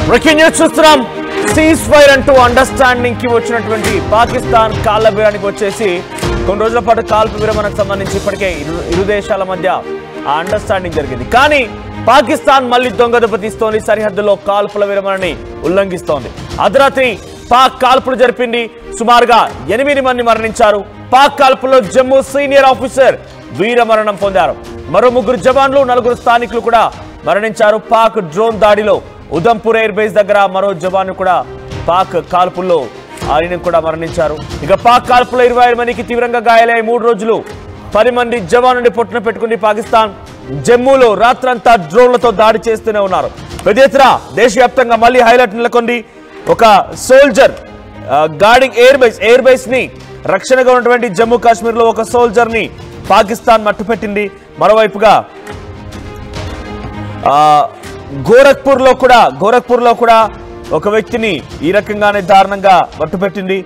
Breaking news చూస్తున్నాం. Cease fire అంటూ understanding కి వచ్చినటువంటి పాకిస్తాన్ కాళ్ల బేరానికి వచ్చేసి కొన్ని రోజుల పాటు కాల్పు విరమణకు సంబంధించి ఇప్పటికే ఇరు దేశాల మధ్య ఆ అండర్స్టాండింగ్ జరిగింది. కానీ పాకిస్తాన్ మళ్ళీ దొంగదెబ్బ తీస్తోంది. సరిహద్దులో కాల్పుల విరమణని ఉల్లంఘిస్తోంది. అర్ధరాత్రి పాక్ కాల్పులు జరిపింది. సుమారుగా 8 మంది మరణించారు. పాక్ కాల్పుల్లో జమ్మూ సీనియర్ ఆఫీసర్ వీరమరణం పొందారు. మరో 3 జవాన్లు 4 స్థానికులు కూడా మరణించారు. పాక్ డ్రోన్ దాడిలో ఉదంపూర్ ఎయిర్ బేస్ దగ్గర మరో జవాను కూడా పాక్ కాల్పుల్లో ఆయన కూడా మరణించారు. ఇక పాక్ కాల్పుల్లో 25 మందికి తీవ్రంగా గాయాలయ్యాయి. 3 రోజులు 10 మంది జవానుని పొట్టున పెట్టుకుంది పాకిస్తాన్. జమ్మూలో రాత్రంతా డ్రోన్లతో దాడి చేస్తూనే ఉన్నారు. పెద్ద ఎత్తున దేశవ్యాప్తంగా మళ్ళీ హైలైట్ నెలకొంది. ఒక సోల్జర్ గార్డింగ్ ఎయిర్ బేస్ ని రక్షణగా ఉన్నటువంటి జమ్మూ కాశ్మీర్ లో ఒక సోల్జర్ ని పాకిస్తాన్ మట్టుపెట్టింది. మరోవైపుగా గోరఖ్పూర్ లో కూడా ఒక వ్యక్తిని ఈ రకంగానే దారుణంగా మట్టుపెట్టింది.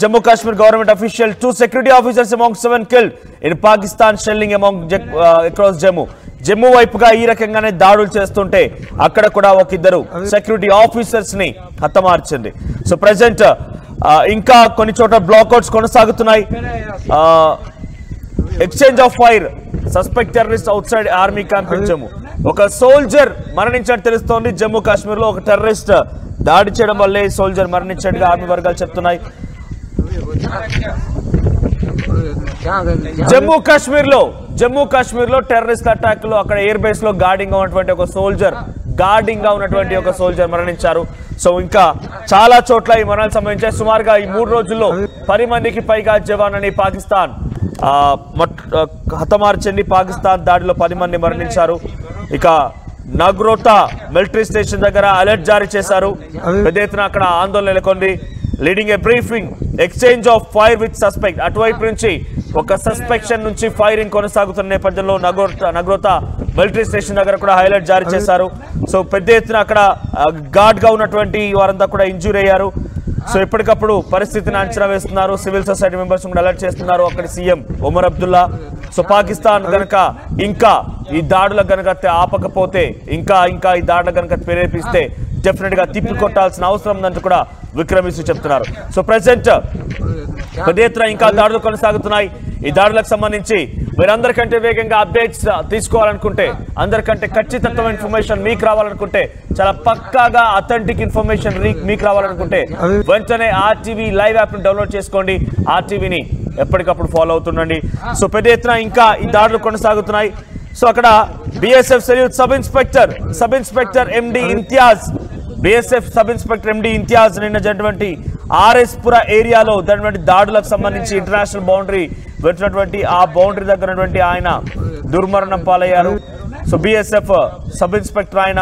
Jammu Kashmir government official 2 security officers among 7 killed in Pakistan shelling among across Jammu వైపుగా ఈ రకంగానే దాడులు చేస్తుంటే అక్కడ కూడా ఒక 2 సెక్యూరిటీ ఆఫీసర్స్ ని హతమార్చింది. సో ప్రెసెంట్ ఇంకా కొన్ని చోట్ల బ్లాక్అవుట్స్ కొనసాగుతున్నాయి. Exchange of fire suspect terrorist out side army camp in Jammu. ఒక సోల్జర్ మరణించినట్టు తెలుస్తోంది. జమ్మూ కాశ్మీర్ లో ఒక టెర్రరిస్ట్ దాడి చేయడం వల్లే సోల్జర్ మరణించినట్టుగా ఆర్మీ వర్గాలు చెప్తున్నాయి. జమ్మూ కాశ్మీర్ లో టెర్రరిస్ట్ అటాక్ లో అక్కడ ఎయిర్ బేస్ లో గార్డింగ్ గా ఉన్నటువంటి ఒక సోల్జర్ మరణించారు. సో ఇంకా చాలా చోట్ల ఈ మరణాలు సంభవించాయి. సుమారుగా ఈ 3 రోజుల్లో 10 మందికి పైగా జవాన్లని పాకిస్తాన్ హతమార్చింది. పాకిస్తాన్ దాడిలో 10 మంది మరణించారు. ఇక నగ్రోతా మిలిటరీ స్టేషన్ దగ్గర అలర్ట్ జారీ చేశారు. పెద్ద ఎత్తున అక్కడ ఆందోళన నెలకొంది. Leading a briefing exchange of fire with suspect. అటువైపు నుంచి ఒక సస్పెక్షన్ నుంచి ఫైరింగ్ కొనసాగుతున్న నేపథ్యంలో నగ్రోతా మిలిటరీ స్టేషన్ దగ్గర కూడా హైలైట్ జారీ చేశారు. సో పెద్ద ఎత్తున అక్కడ గార్డ్ గా ఉన్నటువంటి వారంతా కూడా ఇంజూరీ అయ్యారు. సో ఎప్పటికప్పుడు పరిస్థితిని అంచనా వేస్తున్నారు. సివిల్ సొసైటీ మెంబర్స్ కూడా అలర్ట్ చేస్తున్నారు. అక్కడ సీఎం ఒమర్ అబ్దుల్లా. సో పాకిస్తాన్ గనక ఇంకా ఈ దాడులకు గనక ఆపకపోతే ఇంకా ఈ దాడులకు గనక ప్రేరేపిస్తే డెఫినెట్ గా తిప్పి కొట్టాల్సిన అవసరం ఉందంటూ కూడా విక్రమిస్తూ చెప్తున్నారు. సో ప్రెసెంట్ పెద్ద ఎత్తున ఇంకా దాడులు కొనసాగుతున్నాయి. ఈ దాడులకు సంబంధించి మీరు అందరికంటే వేగంగా అప్డేట్స్ తీసుకోవాలనుకుంటే, అందరికంటే ఖచ్చితత్వమైన ఇన్ఫర్మేషన్ మీకు రావాలనుకుంటే, చాలా పక్కాగా అథెంటిక్ ఇన్ఫర్మేషన్ మీకు రావాలనుకుంటే వెంటనే ఆర్టీవీ లైవ్ యాప్ ని డౌన్లోడ్ చేసుకోండి. ఆర్టీవీని ఎప్పటికప్పుడు ఫాలో అవుతుండండి. సో పెద్ద ఎత్తున ఇంకా ఈ దాడులు కొనసాగుతున్నాయి. సో అక్కడ బిఎస్ఎఫ్ సెల్యూట్ సబ్ ఇన్స్పెక్టర్ ఎండి ఇంతియాజ్ నిన్న జరిగినటువంటి ఆర్ఎస్ పుర ఏరియాలో జరిగినటువంటి దాడులకు సంబంధించి ఇంటర్నేషనల్ బౌండరీ పెట్టినటువంటి ఆ బౌండరీ దగ్గర ఆయన దుర్మరణం పాలయ్యారు. సో బిఎస్ఎఫ్ సబ్ ఇన్స్పెక్టర్ ఆయన.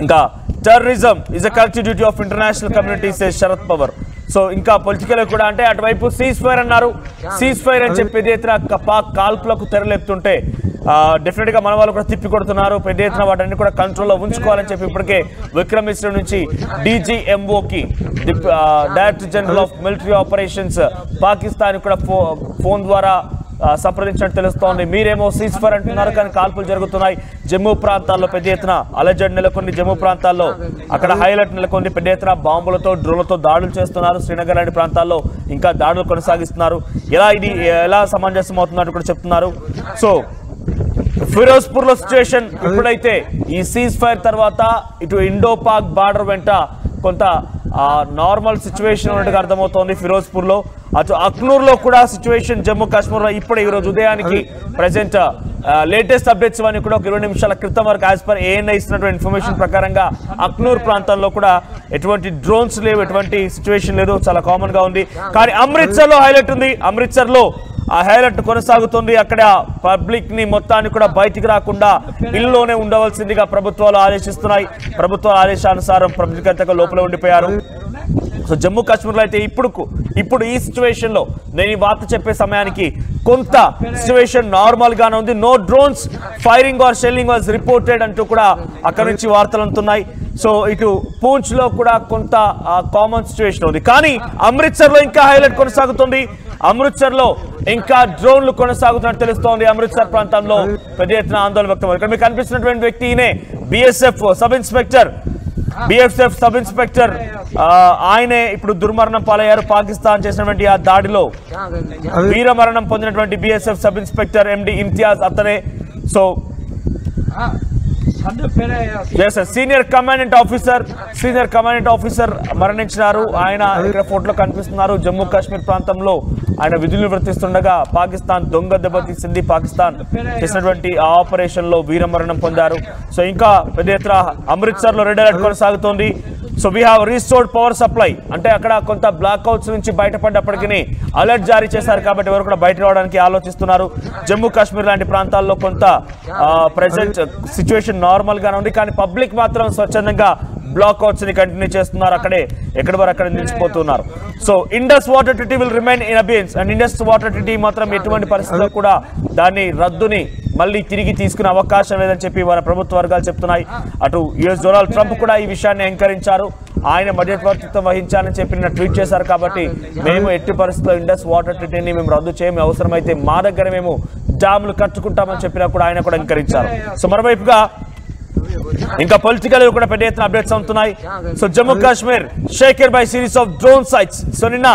ఇంకా terrorism is a collective duty of international community says Sharad Pawar. So ఇంకా పొలిటికల్ కూడా అంటే అటువైపు సీజ్ ఫైర్ అన్నారు. సీజ్ ఫైర్ అని చెప్పి పెద్ద ఎత్తున పాక్ కాల్పులకు తెరలేపుతుంటే డెఫినెట్ గా మన వాళ్ళు కూడా తిప్పి కొడుతున్నారు. పెద్ద ఎత్తున వాటిని కూడా కంట్రోల్లో ఉంచుకోవాలని చెప్పి ఇప్పటికే విక్రమిశ్వర్ నుంచి DGMOకి director general of military operations Pakistan కూడా ఫోన్ ద్వారా సంప్రదించినట్టు తెలుస్తోంది. మీరేమో సీజ్ ఫైర్ అంటున్నారు, కానీ కాల్పులు జరుగుతున్నాయి. జమ్మూ ప్రాంతాల్లో పెద్ద ఎత్తున అలజడి నెలకొంది. జమ్మూ ప్రాంతాల్లో అక్కడ హైలైట్ నెలకొంది. పెద్ద ఎత్తున బాంబులతో డ్రోన్లతో దాడులు చేస్తున్నారు. శ్రీనగర్ లాంటి ప్రాంతాల్లో ఇంకా దాడులు కొనసాగిస్తున్నారు. ఎలా సమంజసం అవుతున్నట్టు కూడా చెప్తున్నారు. సో ఫిరోజ్పూర్ లో సిచ్యువేషన్ ఇప్పుడైతే ఈ సీజ్ ఫైర్ తర్వాత ఇటు ఇండో పాక్ బార్డర్ వెంట కొంత నార్మల్ సిచ్యువేషన్ ఉన్నట్టుగా అర్థమవుతోంది. ఫిరోజ్పూర్ లో అటు అక్నూర్ లో కూడా సిచ్యువేషన్ జమ్మూ కాశ్మీర్ లో ఇప్పుడే ఈ రోజు ఉదయానికి ప్రెసెంట్ లేటెస్ట్ అప్డేట్స్ అన్ని కూడా ఒక 20 నిమిషాల క్రితం వరకు యాజ్ పర్ ANI ఇస్తున్నటువంటి ఇన్ఫర్మేషన్ ప్రకారంగా అక్నూర్ ప్రాంతంలో కూడా ఎటువంటి డ్రోన్స్ లేవు, ఎటువంటి సిచ్యువేషన్ లేదు, చాలా కామన్ గా ఉంది. కానీ అమృత్సర్ లో హైలైట్ ఉంది. అమృత్సర్ లో ఆ హైలైట్ కొనసాగుతుంది. అక్కడ పబ్లిక్ ని మొత్తాన్ని కూడా బయటికి రాకుండా ఇల్లులోనే ఉండవలసిందిగా ప్రభుత్వాలు ఆదేశిస్తున్నాయి. ప్రభుత్వాల ఆదేశానుసారం పబ్లిక్ అంతా లోపల ఉండిపోయారు. సో జమ్మూ కాశ్మీర్లో అయితే ఇప్పుడు ఈ సిచ్యువేషన్ లో నేను ఈ వార్త చెప్పే సమయానికి కొంత సిచ్యువేషన్ నార్మల్ గానే ఉంది. No drones firing or shelling was reported అంటూ కూడా అక్కడ నుంచి వార్తలు అందుతున్నాయి. సో ఇటు పూంచ్ లో కూడా కొంత కామన్ సిచ్యువేషన్ ఉంది. కానీ అమృత్సర్ లో ఇంకా హైలైట్ కొనసాగుతుంది. అమృత్సర్ లో ఇంకా డ్రోన్లు కొనసాగుతున్నట్టు తెలుస్తోంది. అమృత్సర్ ప్రాంతంలో పెద్ద ఎత్తున ఆందోళన వ్యక్తమవుతుంది. ఇక్కడ మీకు కనిపిస్తున్నటువంటి వ్యక్తి ఈయనే BSF sub inspector BSF sub inspector ఆయనే ఇప్పుడు దుర్మరణం పాలయ్యారు. పాకిస్తాన్ చేసినటువంటి ఆ దాడిలో వీరమరణం పొందినటువంటి BSF sub inspector MD Imtiaz అతనే. సో సీనియర్ కమాండెంట్ ఆఫీసర్ మరణించినారు. ఆయన ఇక్కడ ఫోటోలో కనిపిస్తున్నారు. జమ్మూ కాశ్మీర్ ప్రాంతంలో ఆయన విధులు నిర్వర్తిస్తుండగా పాకిస్తాన్ దొంగ దెబ్బతీసింది. పాకిస్తాన్ చేసినటువంటి ఆ ఆపరేషన్ లో వీరమరణం పొందారు. సో ఇంకా పెద్ద ఎత్తున అమృత్సర్ లో రెడ్ అలర్ట్ కొనసాగుతోంది. So we have restored power supply అంటే అక్కడ కొంత బ్లాక్అవుట్స్ నుంచి బయటపడ్డప్పటికీ అలర్ట్ జారీ చేశారు కాబట్టి ఎవరు కూడా బయట రావడానికి ఆలోచిస్తున్నారు. జమ్మూ కాశ్మీర్ లాంటి ప్రాంతాల్లో కొంత ప్రెసెంట్ సిచ్యువేషన్ నార్మల్ గానే ఉంది, కానీ పబ్లిక్ మాత్రం స్వచ్ఛందంగా బ్లాక్అవుట్స్ ని కంటిన్యూ చేస్తున్నారు. ఎక్కడి వరకు అక్కడ నిలిచిపోతున్నారు. So Indus water treaty will remain in abeyance and Indus water treaty మాత్రం ఎటువంటి పరిస్థితుల్లో కూడా దాని రద్దుని మళ్ళీ తిరిగి తీసుకునే అవకాశం లేదని చెప్పి మన ప్రభుత్వ వర్గాలు చెప్తున్నాయి. అటు యుఎస్ డొనాల్డ్ ట్రంప్ కూడా ఈ విషయాన్ని ఎంకరించారు. ఆయన మధ్యవర్తిత్వం వహించాలని చెప్పి నిన్న ట్వీట్ చేశారు. కాబట్టి మేము ఎట్టి పరిస్థితుల్లో ఇండస్ వాటర్ ట్రీటీని మేము రద్దు చేయము, అవసరమైతే మా దగ్గర మేము డ్యాములు కట్టుకుంటామని చెప్పినా కూడా ఆయన కూడా ఎంకరించారు. సో మరోవైపుగా ఇంకా పొలిటికల్ కూడా పెద్ద ఎత్తున అప్డేట్స్ అవుతున్నాయి. So Jammu Kashmir shaked by series of drone sites. So నిన్న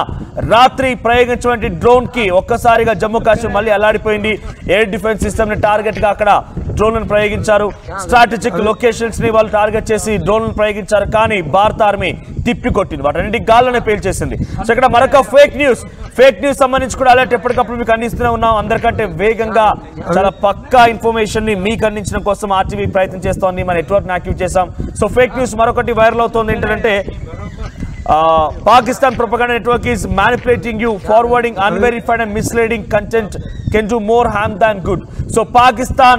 రాత్రి ప్రయోగించినటువంటి డ్రోన్ కి ఒక్కసారిగా జమ్మూ కాశ్మీర్ మళ్ళీ అల్లాడిపోయింది. ఎయిర్ డిఫెన్స్ సిస్టమ్ ని టార్గెట్ గా అక్కడ డ్రోన్లను ప్రయోగించారు. స్ట్రాటజిక్ లొకేషన్స్ ని వాళ్ళు టార్గెట్ చేసి డ్రోన్లను ప్రయోగించారు. కానీ భారత ఆర్మీ తిప్పికొట్టింది, వాటన్నింటి గాల్లోనే పేల్చేసింది. సో ఇక్కడ మరొక ఫేక్ న్యూస్ సంబంధించి కూడా అలర్ట్ ఎప్పటికప్పుడు మీకు అందిస్తూనే ఉన్నాం. అందరికంటే వేగంగా చాలా పక్కా ఇన్ఫర్మేషన్ ని మీకు అందించడం కోసం ఆర్టీవీ ప్రయత్నం చేస్తోంది. మన నెట్వర్క్ యాక్టివ్ చేశాం. సో ఫేక్ న్యూస్ మరొకటి వైరల్ అవుతోంది. ఏంటంటే Pakistan propaganda network is manipulating you, forwarding unverified and misleading content can do more harm than good. So Pakistan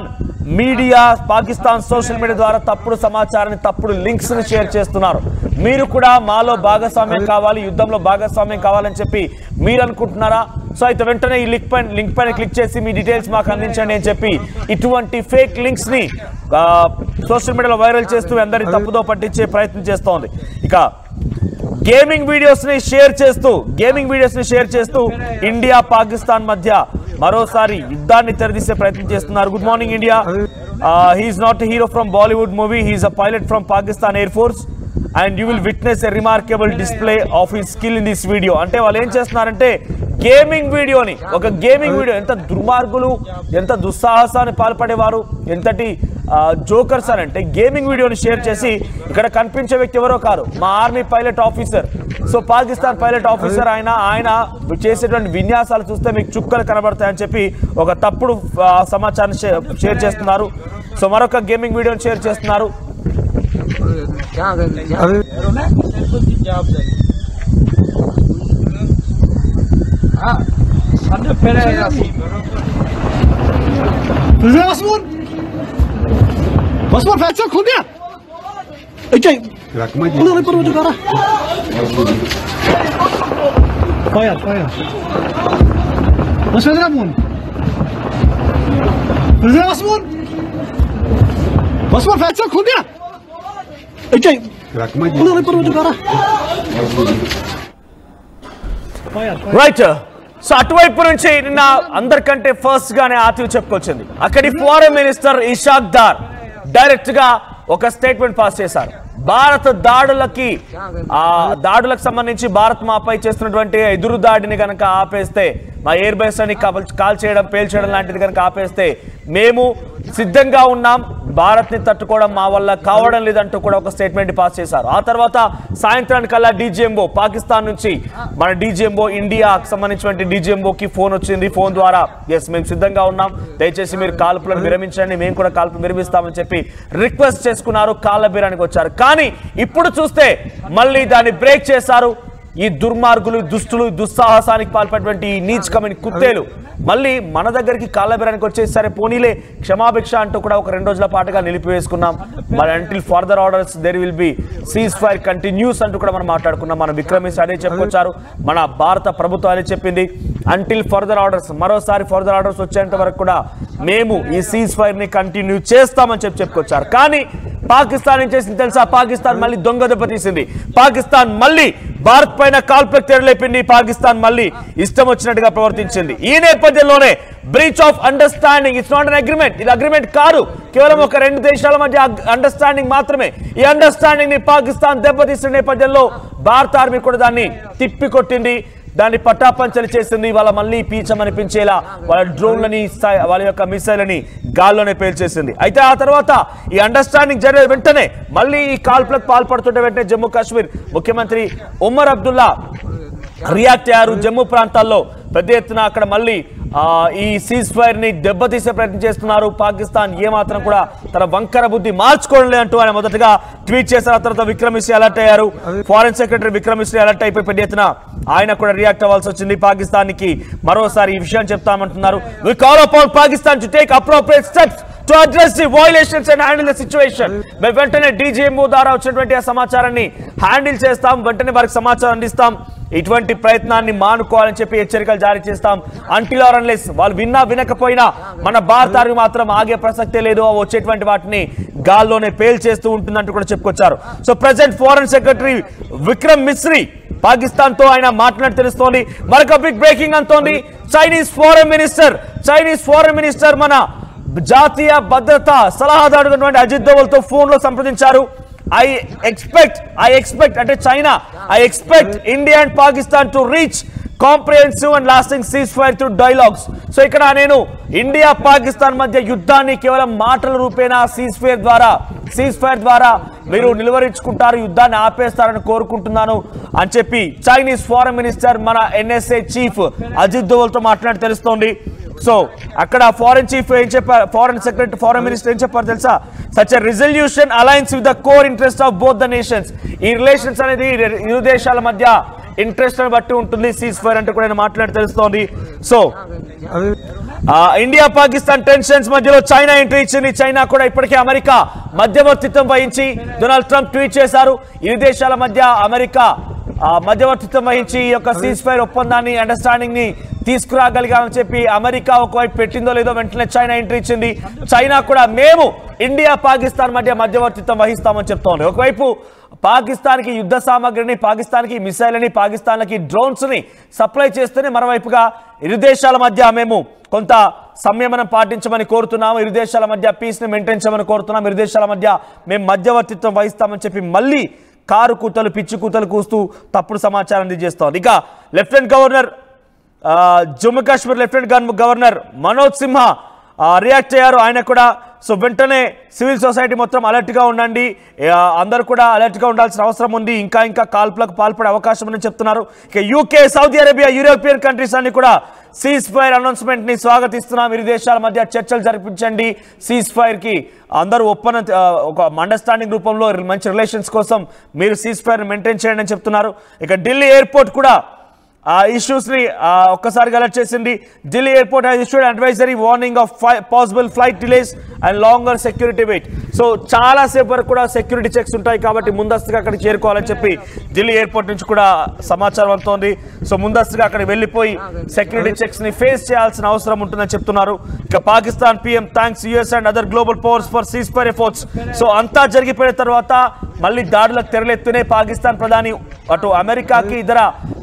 social media ద్వారా తప్పుడు సమాచారాన్ని, తప్పుడు లింక్స్ ని షేర్ చేస్తున్నారు. మీరు కూడా మాలో భాగస్వామ్యం కావాలి, యుద్ధంలో భాగస్వామ్యం కావాలని చెప్పి మీరు అనుకుంటున్నారా? సో అయితే వెంటనే ఈ లింక్ పైన క్లిక్ చేసి మీ డీటెయిల్స్ మాకు అందించండి అని చెప్పి ఇటువంటి ఫేక్ లింక్స్ ని సోషల్ మీడియాలో వైరల్ చేస్తూ అందరినీ తప్పుదో పట్టించే ప్రయత్నం చేస్తోంది. ఇక గేమింగ్ వీడియోస్ ని షేర్ చేస్తూ ఇండియా పాకిస్తాన్ మధ్య మరోసారి యుద్ధాన్ని తెరదీసే ప్రయత్నం చేస్తున్నారు. Good morning India. He's not a hero from Bollywood movie, he's a pilot from Pakistan air force and you will witness a remarkable display of his skill in this video. అంటే వాళ్ళు ఏం చేస్తున్నారంటే గేమింగ్ వీడియో, ఎంత దుర్మార్గులు, ఎంత దుస్సాహసాన్ని పాల్పడేవారు, ఎంతటి జోకర్స్ అని అంటే గేమింగ్ వీడియోని షేర్ చేసి ఇక్కడ కనిపించే వ్యక్తి ఎవరో కాదు, మా army pilot officer. So Pakistan pilot officer ఆయన చేసేటువంటి విన్యాసాలు చూస్తే మీకు చుక్కలు కనబడతాయని చెప్పి ఒక తప్పుడు సమాచారాన్ని షేర్ చేస్తున్నారు. సో మరొక గేమింగ్ వీడియోని షేర్ చేస్తున్నారు. पासपोर्ट फैक्स खुल गया उन्होंने पर जो करा फायर बस मेरा फोन पासपोर्ट फैक्स खुल गया उन्होंने पर जो करा రైట్. సో అటువైపు నుంచి నిన్న అందరికంటే ఫస్ట్ గానే ఆర్టీవీ చెప్పుకొచ్చింది. అక్కడి foreign minister Ishaq Dar direct గా ఒక స్టేట్మెంట్ పాస్ చేశారు. భారత దాడులకు సంబంధించి భారత్ మాపై చేస్తున్నటువంటి ఎదురు దాడిని కనుక ఆపేస్తే, మా ఎయిర్ బేస్ అని కాల్ చేయడం, పేల్చేయడం లాంటిది కనుక ఆపేస్తే మేము సిద్ధంగా ఉన్నాం, భారత్ ని తట్టుకోవడం మా వల్ల కావడం లేదంటూ కూడా ఒక స్టేట్మెంట్ పాస్ చేశారు. ఆ తర్వాత సాయంత్రానికల్లా డీజీఎంఓ పాకిస్తాన్ నుంచి మన డీజీఎంఓ ఇండియాకి సంబంధించినటువంటి డీజీఎంఓకి ఫోన్ వచ్చింది. ఫోన్ ద్వారా ఎస్ మేము సిద్ధంగా ఉన్నాం, దయచేసి మీరు కాల్పులను విరమించండి, మేము కూడా కాల్పులు విరమిస్తామని చెప్పి రిక్వెస్ట్ చేసుకున్నారు. కాళ్ళ బీరానికి వచ్చారు. కానీ ఇప్పుడు చూస్తే మళ్ళీ దాన్ని బ్రేక్ చేశారు. ఈ దుర్మార్గులు, దుష్టులు, దుస్సాహసానికి పాల్పడినటువంటి ఈ నీచకమైన కుత్తేలు మళ్ళీ మన దగ్గరికి కాళ్ళబేరానికి వచ్చేసి సరే పోనీలే క్షమాభిక్ష అంటూ కూడా ఒక 2 రోజుల పాటుగా నిలిపివేసుకున్నాం. మరి until further orders there will be ceasefire continues అంటూ కూడా మనం మాట్లాడుకున్నాం. మన విక్రమిస్ అదే చెప్పుకొచ్చారు, మన భారత ప్రభుత్వం అదే చెప్పింది. అంటిల్ ఫర్దర్ ఆర్డర్స్, మరోసారి ఫర్దర్ ఆర్డర్స్ వచ్చేంత వరకు కూడా మేము ఈ సీజ్ ఫైర్ ని కంటిన్యూ చేస్తామని చెప్పుకొచ్చారు. కానీ పాకిస్తాన్ ఏం చేసింది తెలుసా? పాకిస్తాన్ మళ్ళీ దొంగ దెబ్బతీసింది. పాకిస్తాన్ మళ్ళీ భారత్ పైన కాల్పులకు తెరలేపింది. పాకిస్తాన్ మళ్ళీ ఇష్టం వచ్చినట్టుగా ప్రవర్తించింది. ఈ నేపథ్యంలోనే breach of understanding, it's not an agreement, ఇది అగ్రిమెంట్ కాదు, కేవలం ఒక రెండు దేశాల మధ్య అండర్స్టాండింగ్ మాత్రమే. ఈ అండర్స్టాండింగ్ ని పాకిస్తాన్ దెబ్బతీసిన నేపథ్యంలో భారత ఆర్మీ కూడా దాన్ని తిప్పికొట్టింది, దాన్ని పట్టాపంచలు చేసింది. వాళ్ళ మళ్ళీ పీచమనిపించేలా వాళ్ళ డ్రోన్లని, వాళ్ళ యొక్క మిసైల్ని గాల్లోనే పేల్చేసింది. అయితే ఆ తర్వాత ఈ అండర్స్టాండింగ్ జరిగే వెంటనే మళ్ళీ ఈ కాల్పులకు పాల్పడుతుంటే వెంటనే జమ్మూ కాశ్మీర్ ముఖ్యమంత్రి ఉమర్ అబ్దుల్లా రియాక్ట్ అయ్యారు. జమ్మూ ప్రాంతాల్లో పెద్ద ఎత్తున అక్కడ మళ్ళీ ఈ సీజ్ ఫైర్ ని దెబ్బతీసే ప్రయత్నం చేస్తున్నారు. పాకిస్తాన్ ఏమాత్రం కూడా తన వంకర బుద్ధి మార్చుకోవడం లేదంటూ ఆయన మొదటగా ట్వీట్ చేశారు. ఆ తర్వాత విక్రమ్ మిశ్రీ అలర్ట్ అయ్యారు. Foreign secretary Vikram Misri alert అయిపోయి పెద్ద ఎత్తున ఆయన కూడా రియాక్ట్ అవ్వాల్సి వచ్చింది. పాకిస్తాన్ కి మరోసారి ఈ విషయం చెప్తామంటున్నారు. We call upon Pakistan to take appropriate steps to address the violations and handle the situation. మేము వెంటనే DGMO ద్వారా వచ్చినటువంటి ఆ సమాచారాన్ని హ్యాండిల్ చేస్తాం, వెంటనే వారికి సమాచారం అందిస్తాం. ఇటువంటి ప్రయత్నాన్ని మానుకోవాలని చెప్పి హెచ్చరికలు జారీ చేస్తాం. అంటిల్ ఆర్ అన్లెస్ వాళ్ళు విన్నా వినకపోయినా మన భారత ఆర్మీ మాత్రం ఆగే ప్రసక్తే లేదు, వచ్చేటువంటి వాటిని గాల్లోనే పేల్చేస్తూ ఉంటుందంటూ కూడా చెప్పుకొచ్చారు. So president foreign secretary Vikram Misri Pakistan తో ఆయన మాట్లాడి తెలుస్తోంది. మరొక బిగ్ బ్రేకింగ్ అంతోంది. చైనీస్ ఫారెన్ మినిస్టర్ మన జాతీయ భద్రతా సలహాదారు అజిత్ దోవల్ తో ఫోన్ లో సంప్రదించారు. ఐ ఎక్స్పెక్ట్ అంటే China, I expect India and Pakistan to reach comprehensive and lasting ceasefire through dialogues. So ఇక్కడ నేను ఇండియా పాకిస్తాన్ మధ్య యుద్ధాన్ని కేవలం మాటల రూపేణా సీజ్ ఫైర్ ద్వారా మీరు నిలువరించుకుంటారు, యుద్ధాన్ని ఆపేస్తారని కోరుకుంటున్నాను అని చెప్పి చైనీస్ ఫారెన్ మినిస్టర్ మన NSA చీఫ్ అజిత్ దోవల్ తో మాట్లాడి తెలుస్తోంది. సో అక్కడ ఫారెన్ మినిస్టర్ ఏం చెప్పారు తెలుసా? Such a resolution aligns with the core interest of both the nations. ఈ రిలేషన్స్ అనేది ఇరు దేశాల మధ్య ఇంట్రెస్ట్ ని బట్టి ఉంటుంది సీజ్ ఫైర్ అంటే కూడా మాట్లాడి తెలుస్తోంది. సో ఇండియా పాకిస్తాన్ టెన్షన్స్ మధ్యలో చైనా ఎంట్రీ ఇచ్చింది. చైనా కూడా ఇప్పటికే అమెరికా మధ్యవర్తిత్వం వహించి డొనాల్డ్ ట్రంప్ ట్వీట్ చేశారు. ఇరు దేశాల మధ్య అమెరికా మధ్యవర్తిత్వం వహించి ఈ యొక్క సీజ్ ఫైర్ ఒప్పందాన్ని, అండర్స్టాండింగ్ ని తీసుకురాగలిగామని చెప్పి అమెరికా ఒకవైపు పెట్టిందో లేదో వెంటనే చైనా ఎంట్రీ ఇచ్చింది. చైనా కూడా మేము ఇండియా పాకిస్తాన్ మధ్య మధ్యవర్తిత్వం వహిస్తామని చెప్తోంది. ఒకవైపు పాకిస్తాన్ కి యుద్ధ సామగ్రిని, పాకిస్తాన్ కి మిసైల్ని, పాకిస్తాన్ కి డ్రోన్స్ ని సప్లై చేస్తేనే మరోవైపుగా ఇరు దేశాల మధ్య మేము కొంత సంయమనం పాటించమని కోరుతున్నాము, ఇరు దేశాల మధ్య పీస్ ని మెయింటైన్ చేయమని కోరుతున్నాం, ఇరు దేశాల మధ్య మేము మధ్యవర్తిత్వం వహిస్తామని చెప్పి మళ్ళీ కారు కూతలు పిచ్చి కూతలు కూస్తూ తప్పుడు సమాచారం అందజేస్తోంది. ఇక lieutenant governor Jammu Kashmir lieutenant governor Manoj Sinha react అయ్యారు. ఆయన కూడా సో వెంటనే సివిల్ సొసైటీ మొత్తం అలర్ట్ గా ఉండండి, అందరూ కూడా అలర్ట్ గా ఉండాల్సిన అవసరం ఉంది, ఇంకా కాల్పులకు పాల్పడే అవకాశం ఉందని చెప్తున్నారు. ఇక UK, Saudi Arabia, European countries అన్ని కూడా సీజ్ ఫైర్ అనౌన్స్మెంట్ ని స్వాగతిస్తున్నాం. ఇరు దేశాల మధ్య చర్చలు జరిపించండి, సీజ్ ఫైర్ కి అందరూ ఒక అండర్స్టాండింగ్ రూపంలో మంచి రిలేషన్స్ కోసం మీరు సీజ్ ఫైర్ మెయింటైన్ చేయండి అని చెప్తున్నారు. ఇక ఢిల్లీ ఎయిర్పోర్ట్ కూడా ఇష్యూస్ ని ఒక్కసారిగా అలర్ట్ చేసింది. Delhi airport has issued advisory warning of possible flight delays and longer security wait. So చాలా సేపు వరకు కూడా సెక్యూరిటీ చెక్స్ ఉంటాయి కాబట్టి ముందస్తుగా అక్కడికి చేరుకోవాలని చెప్పి ఢిల్లీ ఎయిర్పోర్ట్ నుంచి కూడా సమాచారం అందుతోంది. సో ముందస్తుగా అక్కడికి వెళ్ళిపోయి సెక్యూరిటీ చెక్స్ ని ఫేస్ చేయాల్సిన అవసరం ఉంటుందని చెప్తున్నారు. ఇక Pakistan PM thanks US and other global powers for cease fire efforts. So అంతా జరిగిపోయిన తర్వాత మళ్ళీ దాడులకు తెరలెత్తునే పాకిస్తాన్ ప్రధాని అటు అమెరికాకి ఇతర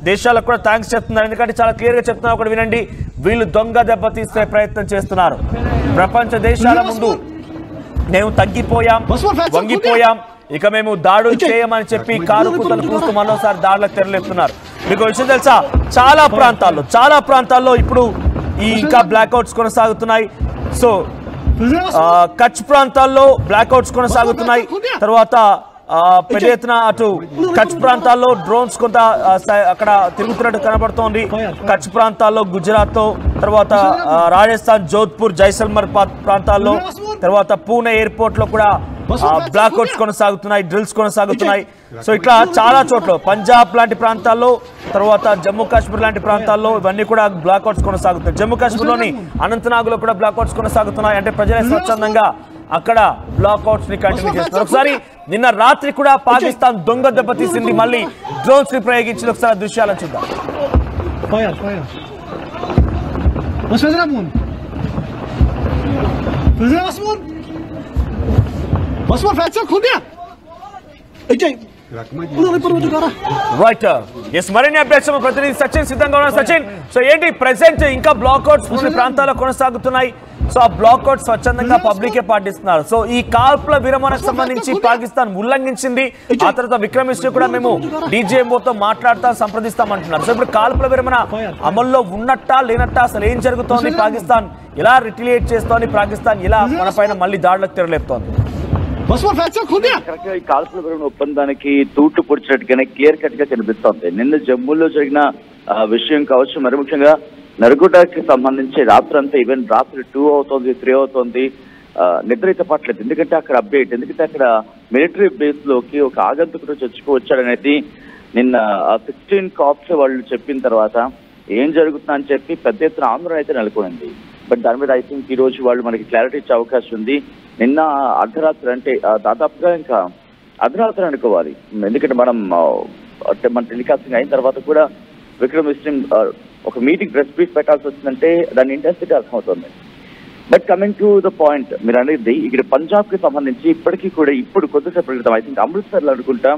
దేశాలకు కూడా థ్యాంక్స్ చెప్తున్నారు. ఎందుకంటే చాలా క్లియర్ గా చెప్తున్నారు, ఒకటి వినండి, వీళ్ళు దొంగ దెబ్బతీసే ప్రయత్నం చేస్తున్నారు. ప్రపంచ దేశాల ముందు మేము తగ్గిపోయాం, వంగిపోయాం, ఇక మేము దాడులు చేయమని చెప్పి కారు కూతలు కూస్తూ మరోసారి దాడులకు తెరలేస్తున్నారు. మీకు విషయం తెలుసా, చాలా ప్రాంతాల్లో ఇప్పుడు ఈ ఇంకా బ్లాక్అవుట్స్ కొనసాగుతున్నాయి. సో కచ్ ప్రాంతాల్లో బ్లాక్అవుట్స్ కొనసాగుతున్నాయి. తర్వాత పెద్ద ఎత్తున అటు కచ్ ప్రాంతాల్లో డ్రోన్స్ కొంత అక్కడ తిరుగుతున్నట్టు కనబడుతోంది. కచ్ ప్రాంతాల్లో గుజరాత్ తో, తర్వాత రాజస్థాన్, జోధ్పూర్, జైసల్మర్ ప్రాంతాల్లో, తర్వాత పూణే ఎయిర్పోర్ట్ లో కూడా బ్లాక్అవుట్స్ కొనసాగుతున్నాయి, డ్రిల్స్ కొనసాగుతున్నాయి. సో ఇట్లా చాలా చోట్ల పంజాబ్ లాంటి ప్రాంతాల్లో, తర్వాత జమ్మూ కాశ్మీర్ లాంటి ప్రాంతాల్లో ఇవన్నీ కూడా బ్లాక్అవుట్స్ కొనసాగుతున్నాయి. జమ్మూ కాశ్మీర్లోని అనంతనాగ్లో కూడా బ్లాక్అవుట్స్ కొనసాగుతున్నాయి. అంటే ప్రజలే స్వచ్ఛందంగా అక్కడ బ్లాక్అవుట్స్ ని కంటిన్యూ చేస్తున్నారు. ఒకసారి నిన్న రాత్రి కూడా పాకిస్తాన్ దొంగ దెబ్బతీసింది, మళ్ళీ డ్రోన్స్ ని ప్రయోగించి ఒకసారి దృశ్యాలను చూద్దాం. बस में फ्रैक्चर खुल गया రైట్ ఎస్ మరిన్ని అప్డేట్స్ ప్రతినిధి సచిన్ సిద్ధంగా ఉన్నారు. సచిన్, సో ఏంటి ప్రెసెంట్ ఇంకా బ్లాక్అవుట్స్ కొన్ని ప్రాంతాల్లో కొనసాగుతున్నాయి. సో ఆ బ్లాక్అవుట్ స్వచ్ఛందంగా పబ్లికే పాటిస్తున్నారు. సో ఈ కాల్పుల విరమణకు సంబంధించి పాకిస్తాన్ ఉల్లంఘించింది. ఆ తర్వాత విక్రమిష్ని కూడా మేము డీజీఎంఓతో మాట్లాడతాం, సంప్రదిస్తామంటున్నారు. సో ఇప్పుడు కాల్పుల విరమణ అమల్లో ఉన్నట్టా లేనట్టా, అసలు ఏం జరుగుతోంది, పాకిస్తాన్ ఎలా రిటిలియేట్ చేస్తోంది, పాకిస్తాన్ ఎలా మన పైన మళ్ళీ దాడులకు తెరలేపుతోంది? ఈ కాల్పుల విరమణ ఒప్పందానికి తూట్లు పొడిచినట్టుగానే క్లియర్ కట్ గా కనిపిస్తోంది. నిన్న జమ్మూలో జరిగిన విషయం కావచ్చు, మరి ముఖ్యంగా నర్గుడాకి సంబంధించి రాత్రి అంతా ఈవెన్ రాత్రి 2 అవుతోంది, 3 అవుతోంది, నిద్ర పట్టలేదు. ఎందుకంటే అక్కడ అప్డేట్, ఎందుకంటే అక్కడ మిలిటరీ బేస్ లోకి ఒక ఆగంతుకుడు చొచ్చుకువచ్చాడనేది నిన్న 16 కాప్స్ వాళ్ళు చెప్పిన తర్వాత ఏం జరుగుతుందా అని చెప్పి పెద్ద ఎత్తున ఆందోళన అయితే నెలకొంది. బట్ దాని మీద ఐ థింక్ ఈ రోజు వాళ్ళు మనకి క్లారిటీ ఇచ్చే అవకాశం ఉంది. నిన్న అర్ధరాత్రి అంటే దాదాపుగా ఇంకా అర్ధరాత్రి అనుకోవాలి, ఎందుకంటే మన టెలికాస్టింగ్ అయిన తర్వాత కూడా విక్రమిష్ని ఒక మీటింగ్ ప్రెస్ బ్రీఫ్ పెట్టాల్సి వచ్చిందంటే దాని ఇంటెన్సిటీ అర్థమవుతుంది. But coming to the point, మీరు అనేది ఇక్కడ పంజాబ్ కి సంబంధించి ఇప్పటికీ కూడా ఇప్పుడు కొద్దిసేపు క్రితం ఐ థింక్ అమృత్సర్లో అనుకుంటా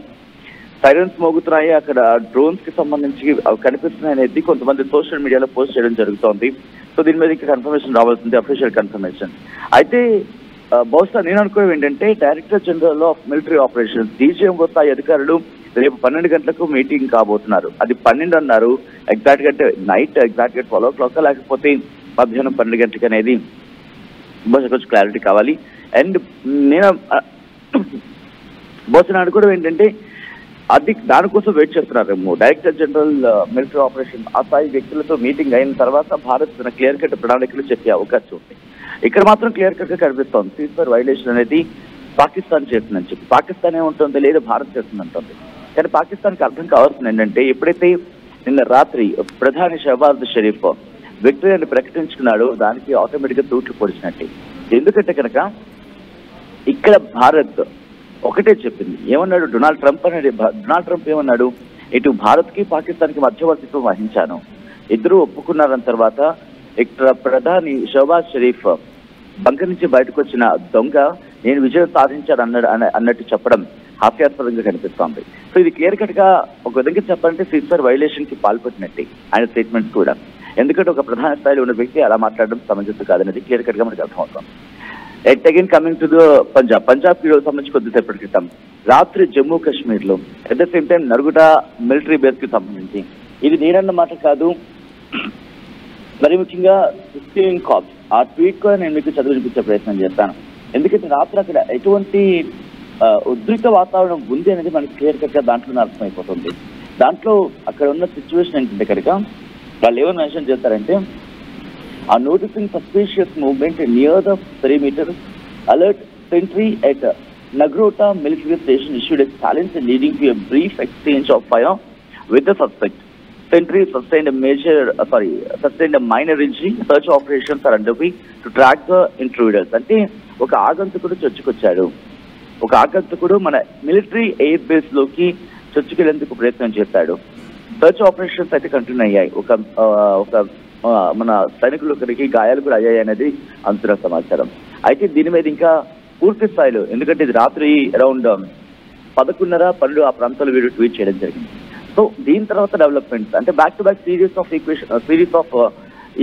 సైరన్స్ మోగుతున్నాయి, అక్కడ డ్రోన్స్ కి సంబంధించి కనిపిస్తున్నాయి అనేది కొంతమంది సోషల్ మీడియాలో పోస్ట్ చేయడం జరుగుతోంది. సో దీని మీద ఇంకా కన్ఫర్మేషన్ రావాల్సింది, అఫీషియల్ కన్ఫర్మేషన్. అయితే బహుశా నేను అనుకోవడం ఏంటంటే director general of military operations DGMO స్థాయి అధికారులు రేపు 12 గంటలకు మీటింగ్ కాబోతున్నారు. అది 12 అన్నారు, ఎగ్జాక్ట్ గా అంటే నైట్ ఎగ్జాక్ట్ గా 12 o'clock లేకపోతే మధ్యాహ్నం 12 గంటలకు అనేది బహుశా కొంచెం క్లారిటీ కావాలి. అండ్ నేను బహుశా అనుకోవడం ఏంటంటే అది దానికోసం వెయిట్ చేస్తున్నారు. డైరెక్టర్ జనరల్ మిలిటరీ ఆపరేషన్ ఆ స్థాయి వ్యక్తులతో మీటింగ్ అయిన తర్వాత భారత్ తన క్లియర్ కట్ ప్రణాళికలు చెప్పే అవకాశం ఉంది. ఇక్కడ మాత్రం క్లియర్ కట్ గా కనిపిస్తోంది సీజ్ఫైర్ వైలేషన్ అనేది పాకిస్తాన్ చేస్తుందని చెప్పి. పాకిస్తాన్ ఏముంటుంది, లేదా భారత్ చేస్తుందంటుంది. కానీ పాకిస్తాన్కి అర్థం కావాల్సింది ఏంటంటే ఎప్పుడైతే నిన్న రాత్రి ప్రధాని షహబాజ్ షరీఫ్ విక్టరీని ప్రకటించుకున్నాడో దానికి ఆటోమేటిక్ గా తూట్లు పొడిచినట్టే. ఎందుకంటే కనుక ఇక్కడ భారత్ ఒకటే చెప్పింది, ఏమన్నాడు డొనాల్డ్ ట్రంప్ ఏమన్నాడు, ఇటు భారత్ కి పాకిస్తాన్ కి మధ్యవర్తిత్వం వహించాను, ఇద్దరు ఒప్పుకున్నారన్న తర్వాత ఇక్కడ ప్రధాని షహబాజ్ షరీఫ్ బంకర్ నుంచి బయటకు వచ్చిన దొంగ నేను విజయం సాధించాను అన్నట్టు చెప్పడం హాస్యాస్పదంగా కనిపిస్తోంది. సో ఇది క్లియర్ కట్ గా ఒక విధంగా చెప్పాలంటే సీజ్ఫైర్ వైలేషన్ కి పాల్పడినట్టే ఆయన స్టేట్మెంట్స్ కూడా. ఎందుకంటే ఒక ప్రధాన స్థాయిలో ఉన్న వ్యక్తి అలా మాట్లాడడం సమంజసం కాదనేది క్లియర్ కట్ గా మనకు అర్థమవుతుంది. At again coming to the Punjab కి సంబంధించి కొద్దిసేపటి క్రితం రాత్రి జమ్మూ కాశ్మీర్ లో అట్ ద సేమ్ టైం నర్గుడా మిలిటరీ బేస్ కి సంబంధించి ఇది నేనన్న మాట కాదు, మరి ముఖ్యంగా 16 కాప్స్ ఆ ట్వీట్ కూడా నేను మీకు చదివించే ప్రయత్నం చేస్తాను. ఎందుకంటే రాత్రి అక్కడ ఎటువంటి ఉద్రిక్త వాతావరణం ఉంది అనేది మనకి క్లియర్ కట్ గా దాంట్లోనే అర్థమైపోతుంది. దాంట్లో అక్కడ ఉన్న సిచ్యువేషన్ ఏంటంటే కనుక వాళ్ళు ఏమని మెన్షన్ చేస్తారంటే are noticing suspicious movement near the perimeter. Alert sentry at Nagrota military station issued a challenge leading to a brief exchange of fire with the suspect. Sentry sustained a minor injury. Search operations are underway to track the intruders. అంటే ఒక ఆగంతుకుడు చొచ్చుకొచ్చాడు, ఒక ఆగంతుకుడు మన military air base లోకి చొచ్చుకెళ్లేందుకు ప్రయత్నం చేశాడు. Search operations అయితే continue అయ్యాయి. ఒక మన సైనికులు ఒకరికి గాయాలు కూడా అయ్యాయి అనేది అంతున్న సమాచారం. అయితే దీని మీద ఇంకా పూర్తి స్థాయిలో, ఎందుకంటే ఇది రాత్రి అరౌండ్ 11:30, 12 ఆ ప్రాంతాల్లో వీడియో ట్వీట్ చేయడం జరిగింది. సో దీని తర్వాత డెవలప్మెంట్స్ అంటే back to back series of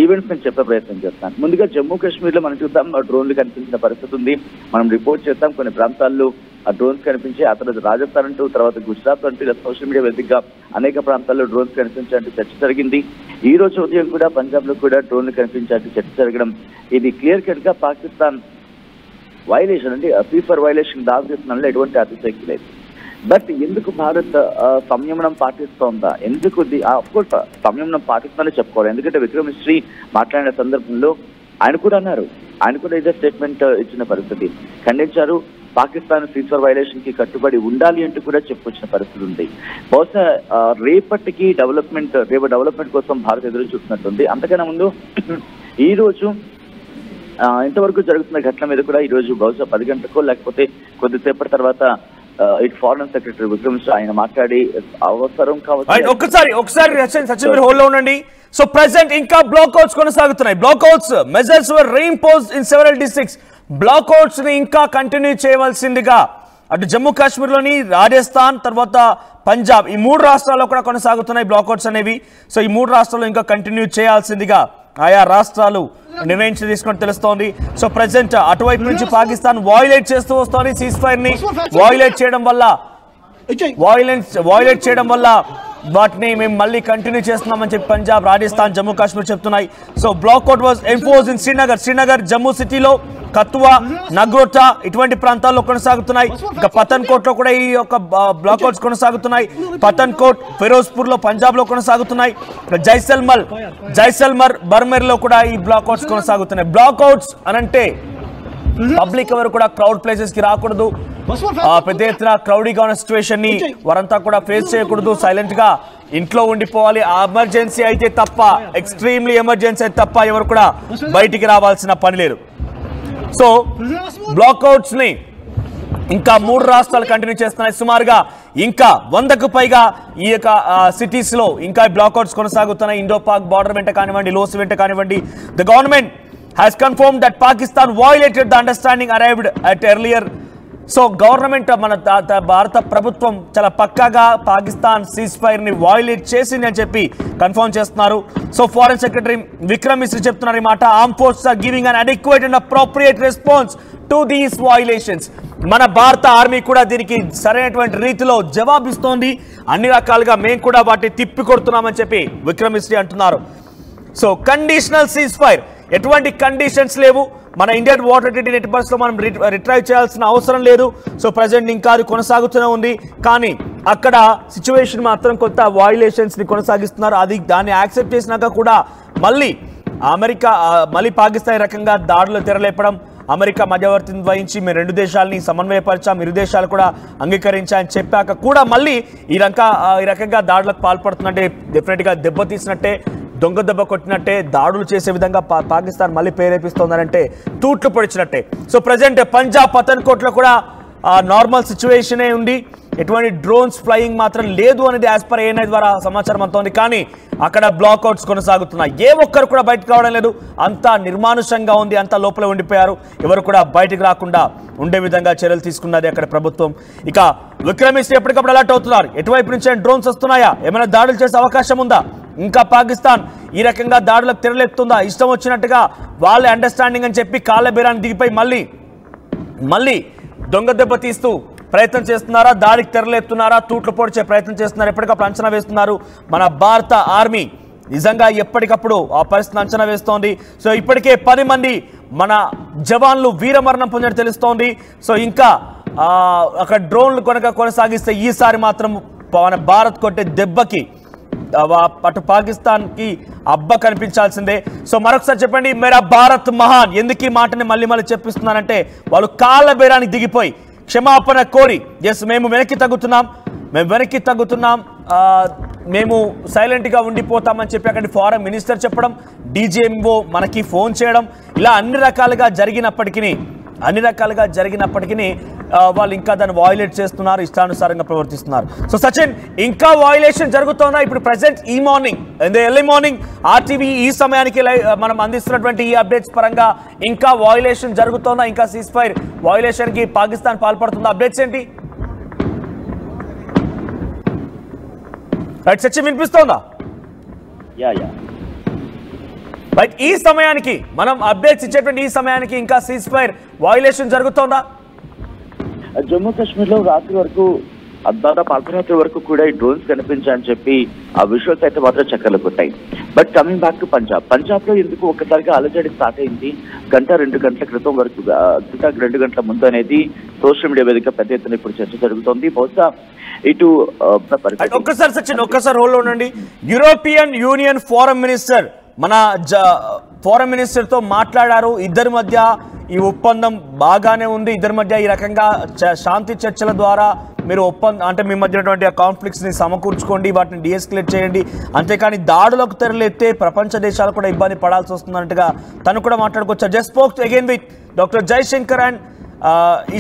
events నేను చెప్పే ప్రయత్నం చేస్తాను. ముందుగా జమ్మూ కాశ్మీర్ లో మనం చూద్దాం, డ్రోన్లు కనిపించిన పరిస్థితి ఉంది. మనం రిపోర్ట్ చేస్తాం కొన్ని ప్రాంతాల్లో ఆ డ్రోన్స్ కనిపించి, ఆ తర్వాత రాజస్థాన్ అంటూ, తర్వాత గుజరాత్ అంటూ ఇలా సోషల్ మీడియా వేదికగా అనేక ప్రాంతాల్లో డ్రోన్స్ కనిపించాలంటూ చర్చ జరిగింది. ఈ రోజు ఉదయం కూడా పంజాబ్ లో కూడా డ్రోన్లు కనిపించాలంటూ చర్చ జరగడం ఇది క్లియర్ కట్ గా పాకిస్తాన్ వైలేషన్ అంటే సీజ్ఫైర్ వైలేషన్ దాచేస్తున్న ఎటువంటి అతిశక్తి లేదు. బట్ ఎందుకు భారత్ సంయమనం పాటిస్తోందా, ఎందుకు అఫ్కోర్స్ సంయమనం పాటిస్తుందని చెప్పుకోవాలి. ఎందుకంటే విక్రమిష్ని మాట్లాడిన సందర్భంలో ఆయన కూడా ఇదే స్టేట్మెంట్ ఇచ్చిన పరిస్థితి, ఖండించారు. పాకిస్తాన్ సీజ్ఫైర్ వైలేషన్ కి కట్టుబడి ఉండాలి అంటూ కూడా చెప్పుకొచ్చిన పరిస్థితి ఉంది. బహుశా రేపు డెవలప్మెంట్ కోసం భారత్ ఎదురు చూస్తున్నట్టుంది. అంతకన్నా ముందు ఈ రోజు ఇంతవరకు జరుగుతున్న ఘటన మీద కూడా ఈ రోజు బహుశా 10 గంటలకో లేకపోతే కొద్దిసేపటి తర్వాత ఇటు ఫారెన్ సెక్రటరీ విక్రమిష్ని ఆయన మాట్లాడి అవసరం కావచ్చు. ఒకసారి సచిన్ మీరు హోల్డ్ లో ఉండండి. సో ప్రెసెంట్ ఇంకా బ్లాక్అవుట్స్ కొనసాగుతున్నాయి. Blackouts measures were reimposed in several districts. Blackouts ని ఇంకా కంటిన్యూ చేయవలసిందిగా అటు జమ్మూ కాశ్మీర్లోని రాజస్థాన్ తర్వాత పంజాబ్ ఈ 3 రాష్ట్రాల్లో కూడా కొనసాగుతున్నాయి బ్లాక్అవుట్స్ అనేవి. సో ఈ 3 రాష్ట్రాల్లో ఇంకా కంటిన్యూ చేయాల్సిందిగా ఆయా రాష్ట్రాలు నిర్ణయించి తీసుకుని తెలుస్తోంది. సో ప్రెసెంట్ అటువైపు నుంచి పాకిస్తాన్ వాయిలేట్ చేస్తూ వస్తోంది. సీజ్ ఫైర్ ని వాయిలేట్ చేయడం వల్ల వాటిని మేము మళ్ళీ కంటిన్యూ చేస్తున్నామని చెప్పి పంజాబ్, రాజస్థాన్, జమ్మూ కాశ్మీర్ చెప్తున్నాయి. So blackout was enforced in Srinagar, Jammu సిటీలో, కత్వా, నగ్రోటా ఇటువంటి ప్రాంతాల్లో కొనసాగుతున్నాయి. ఇక పఠాన్కోట్ లో కూడా ఈ యొక్క బ్లాక్అవుట్స్ కొనసాగుతున్నాయి. పఠాన్కోట్, ఫిరోజ్పూర్ లో పంజాబ్ లో కొనసాగుతున్నాయి. జైసల్మర్, బర్మేర్ లో కూడా ఈ బ్లాక్అవుట్స్ కొనసాగుతున్నాయి. బ్లాక్అవుట్స్ అనంటే పబ్లిక్ ఎవరు కూడా క్రౌడ్ ప్లేసెస్ కి రాకూడదు, పెద్ద ఎత్తున క్రౌడీగా ఉన్న సిచ్యువేషన్ ని వారంతా కూడా ఫేస్ చేయకూడదు, సైలెంట్ గా ఇంట్లో ఉండిపోవాలి. ఎమర్జెన్సీ అయితే తప్ప, ఎక్స్ట్రీమ్లీ ఎమర్జెన్సీ అయితే తప్ప ఎవరు కూడా బయటికి రావాల్సిన పని లేదు. సో బ్లాక్అవుట్స్ ని ఇంకా 3 రాష్ట్రాలు కంటిన్యూ చేస్తున్నాయి. సుమారుగా ఇంకా 100కు పైగా ఈ యొక్క సిటీస్ లో ఇంకా బ్లాక్అవుట్స్ కొనసాగుతున్నాయి. ఇండో పాక్ బార్డర్ వెంట కానివ్వండి, లోసు వెంట కానివ్వండి. The government has confirmed that Pakistan violated the understanding arrived at earlier. So government మన భారత ప్రభుత్వం చాలా పక్కాగా పాకిస్తాన్ సీజ్ ఫైర్ ని వాయిలేట్ చేసింది అని చెప్పి కన్ఫర్మ్ చేస్తున్నారు. So foreign secretary Vikram Misri చెప్తున్నారు ఈ మాట. Arm forces are giving an adequate and appropriate response to these violations. మన భారత ఆర్మీ కూడా దీనికి సరైనటువంటి రీతిలో జవాబిస్తోంది. అన్ని రకాలుగా మేము కూడా వాటిని తిప్పి కొడుతున్నామని చెప్పి విక్రమ్ మిశ్రీ అంటున్నారు. సో కండిషనల్ సీజ్ ఫైర్, ఎటువంటి కండిషన్స్ లేవు. మన ఇండియన్ వాటర్ టెరిటరీ నెట్వర్క్స్ లో మనం రిట్రైవ్ చేయాల్సిన అవసరం లేదు. సో ప్రజెంట్ ఇంకా అది కొనసాగుతూనే ఉంది. కానీ అక్కడ సిచ్యువేషన్ మాత్రం కొంత వయలేషన్స్ ని కొనసాగిస్తున్నారు. దాన్ని యాక్సెప్ట్ చేసినాక కూడా మళ్ళీ పాకిస్తాన్ రకంగా దాడులు తెరలేపడం, అమెరికా మధ్యవర్తిని వహించి మేము 2 దేశాలని సమన్వయపరిచాం, 2 దేశాలు కూడా అంగీకరించాయని చెప్పాక కూడా మళ్ళీ ఈ రకంగా దాడులకు పాల్పడుతున్నట్టే, డెఫినెట్ గా దెబ్బతీసినట్టే, దొంగ దెబ్బ కొట్టినట్టే, దాడులు చేసే విధంగా పాకిస్తాన్ మళ్ళీ ప్రేరేపిస్తోందనంటే తూట్లు పొడిచినట్టే. సో ప్రజెంట్ పంజాబ్ పఠాన్కోట్ లో కూడా నార్మల్ సిచ్యువేషనే ఉంది. ఎటువంటి డ్రోన్స్ ఫ్లయింగ్ మాత్రం లేదు అనేది యాజ్ పర్ ఏఎన్ఐ ద్వారా సమాచారం అంతోంది. కానీ అక్కడ బ్లాక్అవుట్స్ కొనసాగుతున్నాయి. ఏ ఒక్కరు కూడా బయటకు రావడం లేదు. అంతా నిర్మానుషంగా ఉంది, అంతా లోపల ఉండిపోయారు. ఎవరు కూడా బయటకు రాకుండా ఉండే విధంగా చర్యలు తీసుకున్నది అక్కడ ప్రభుత్వం. ఇక విక్రమ్ మిశ్రీ ఎప్పటికప్పుడు అలర్ట్ అవుతున్నారు. ఎటువైపు నుంచి డ్రోన్స్ వస్తున్నాయా, ఏమైనా దాడులు చేసే అవకాశం ఉందా, ఇంకా పాకిస్తాన్ ఈ రకంగా దాడులకు తెరలేపుతుందా, ఇష్టం వచ్చినట్టుగా వాళ్ళే అండర్స్టాండింగ్ అని చెప్పి కాళ్ళ బేరాన్ని దిగిపోయి మళ్ళీ దొంగ దెబ్బ తీస్తూ ప్రయత్నం చేస్తున్నారా, దాడికి తెరలేపుతున్నారా, తూట్లు పొడిచే ప్రయత్నం చేస్తున్నారు, ఎప్పటికప్పుడు అంచనా వేస్తున్నారు మన భారత ఆర్మీ. నిజంగా ఎప్పటికప్పుడు ఆ పరిస్థితిని అంచనా వేస్తోంది. సో ఇప్పటికే 10 మంది మన జవాన్లు వీరమరణం పొందినట్టు తెలుస్తోంది. సో ఇంకా అక్కడ డ్రోన్లు కొనసాగిస్తే ఈసారి మాత్రం మన భారత్ కొట్టే దెబ్బకి అటు పాకిస్తాన్ కి అబ్బ కనిపించాల్సిందే. సో మరొకసారి చెప్పండి, మేరా భారత్ మహాన్. ఎందుకు ఈ మాటని మళ్ళీ చెప్పిస్తున్నానంటే వాళ్ళు కాళ్ళ బేరానికి దిగిపోయి క్షమాపణ కోరి, ఎస్ మేము వెనక్కి తగ్గుతున్నాం, మేము సైలెంట్ గా ఉండిపోతామని చెప్పి అక్కడ ఫారెన్ మినిస్టర్ చెప్పడం, డీజీఎంఓ మనకి ఫోన్ చేయడం, ఇలా అన్ని రకాలుగా జరిగినప్పటికీ వాళ్ళు ఇంకా దాన్ని వాయిలేట్ చేస్తున్నారు, ఇష్టానుసారంగా ప్రవర్తిస్తున్నారు. సో సచిన్, ఇంకా వాయిలేషన్ జరుగుతోందా ఇప్పుడు ప్రెసెంట్ ఈ మార్నింగ్, ఎర్లీ మార్నింగ్ ఆర్టీవీ ఈ సమయానికి మనం అందిస్తున్నటువంటి ఈ అప్డేట్స్ పరంగా ఇంకా వాయిలేషన్ జరుగుతోందా, ఇంకా సీజ్ ఫైర్ వాయిలేషన్ కి పాకిస్తాన్ పాల్పడుతుందా, అప్డేట్స్ ఏంటి? రైట్ సచిన్, వినిపిస్తోందా? రైట్, ఈ సమయానికి మనం అప్డేట్స్ ఇచ్చేటువంటి ఈ సమయానికి ఇంకా సీజ్ ఫైర్ వాయిలేషన్ జరుగుతోందా? జమ్మూ కాశ్మీర్ లో రాత్రి వరకు దాదాపు అర్ధరాత్రి వరకు కూడా ఈ డ్రోన్స్ కనిపించాయని చెప్పి ఆ విజువల్స్ అయితే మాత్రం చక్కర్లు కొట్టాయి. But coming back to Punjab లో ఎందుకు ఒక్కసారిగా అలజడి స్టార్ట్ అయింది 1-2 గంటల క్రితం వరకు, 2 గంటల ముందు అనేది సోషల్ మీడియా వేదిక పెద్ద ఎత్తున ఇప్పుడు చర్చ జరుగుతోంది. బహుశా ఇటు ఒక్కసారి సచిన్ ఒక్కసారి హోల్డ్ ఉండండి. European union foreign minister foreign minister తో మాట్లాడారు. ఇద్దరి మధ్య ఈ ఒప్పందం బాగానే ఉంది, ఇద్దరి మధ్య ఈ రకంగా శాంతి చర్చల ద్వారా మీరు అంటే మీ మధ్యనటువంటి కాన్ఫ్లిక్ట్స్ ని సమకూర్చుకోండి, వాటిని డిఎస్కలేట్ చేయండి, అంతేకాని దాడులకు తెరలేస్తే ప్రపంచ దేశాలు కూడా ఇబ్బంది పడాల్సి వస్తున్నట్టుగా తను కూడా మాట్లాడుకోవచ్చు. Just spoke again with doctor Jaishankar and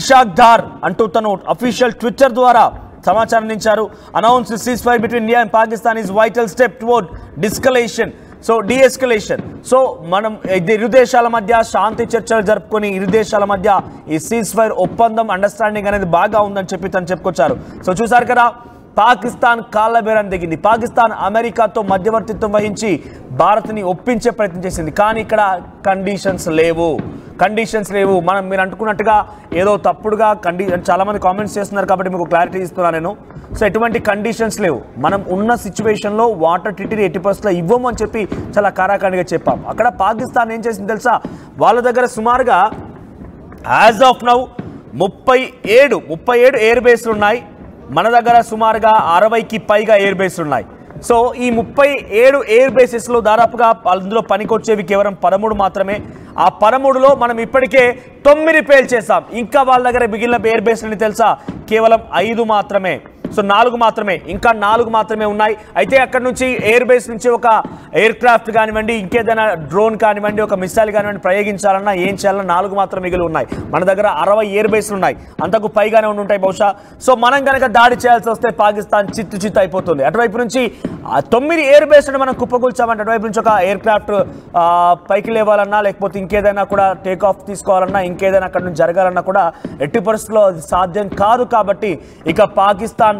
Ishaq Dar అంటూ తను అఫీషియల్ ట్విట్టర్ ద్వారా సమాచారం అందించారు. Announce ceasefire between India and Pakistan is vital step toward de-escalation. So de-escalation. So మనం ఇరు దేశాల మధ్య శాంతి చర్చలు జరుపుకొని ఇరు దేశాల మధ్య ఈ సీజ్ ఫైర్ ఒప్పందం అండర్స్టాండింగ్ అనేది బాగా ఉందని చెప్పి తను చెప్పుకొచ్చారు. సో చూసారు కదా, పాకిస్తాన్ కాళ్ళబేరం దిగింది. పాకిస్తాన్ అమెరికాతో మధ్యవర్తిత్వం వహించి భారత్ని ఒప్పించే ప్రయత్నం చేసింది. కానీ ఇక్కడ కండిషన్స్ లేవు. మీరు అనుకున్నట్టుగా ఏదో తప్పుడుగా చాలా మంది కామెంట్స్ చేస్తున్నారు కాబట్టి మీకు క్లారిటీ ఇస్తున్నాను నేను. సో ఎటువంటి కండిషన్స్ లేవు. మనం ఉన్న సిచ్యువేషన్లో వాటర్ ట్రీటీని 80% ఇవ్వము అని చెప్పి చాలా కారాఖండిగా చెప్పాం. అక్కడ పాకిస్తాన్ ఏం చేసింది తెలుసా, వాళ్ళ దగ్గర సుమారుగా యాజ్ ఆఫ్ నౌ 37 ఎయిర్ బేస్లు ఉన్నాయి. మన దగ్గర సుమారుగా 60కి పైగా ఎయిర్ బేస్లు ఉన్నాయి. సో ఈ 37 ఎయిర్ బేసెస్లో దాదాపుగా అందులో పనికొచ్చేవి కేవలం 13 మాత్రమే. ఆ 13లో మనం ఇప్పటికే 9 పేల్చేసాం. ఇంకా వాళ్ళ దగ్గర మిగిలిన ఎయిర్ బేస్లని తెలుసా, కేవలం 5 మాత్రమే. సో 4 మాత్రమే, ఇంకా 4 మాత్రమే ఉన్నాయి. అయితే అక్కడ నుంచి ఎయిర్ బేస్ నుంచి ఒక ఎయిర్ క్రాఫ్ట్ కానివ్వండి, ఇంకేదైనా డ్రోన్ కానివ్వండి, ఒక మిసైల్ కానివ్వండి ప్రయోగించాలన్నా ఏం చేయాలన్నా 4 మాత్రం మిగిలి ఉన్నాయి. మన దగ్గర 60 ఎయిర్ బేస్లు ఉన్నాయి, అంతకు పైగానే ఉంటాయి బహుశా. సో మనం కనుక దాడి చేయాల్సి వస్తే పాకిస్తాన్ చిత్తు అయిపోతుంది. అటువైపు నుంచి 9 ఎయిర్ బేస్ని మనం కుప్పకూల్చామంటే అటువైపు నుంచి ఒక ఎయిర్ క్రాఫ్ట్ పైకి లేవాలన్నా, లేకపోతే ఇంకేదైనా కూడా టేక్ ఆఫ్ తీసుకోవాలన్నా, ఇంకేదైనా అక్కడ నుంచి జరగాలన్నా కూడా ఎట్టి పరిస్థితుల్లో అది సాధ్యం కాదు. కాబట్టి ఇక పాకిస్తాన్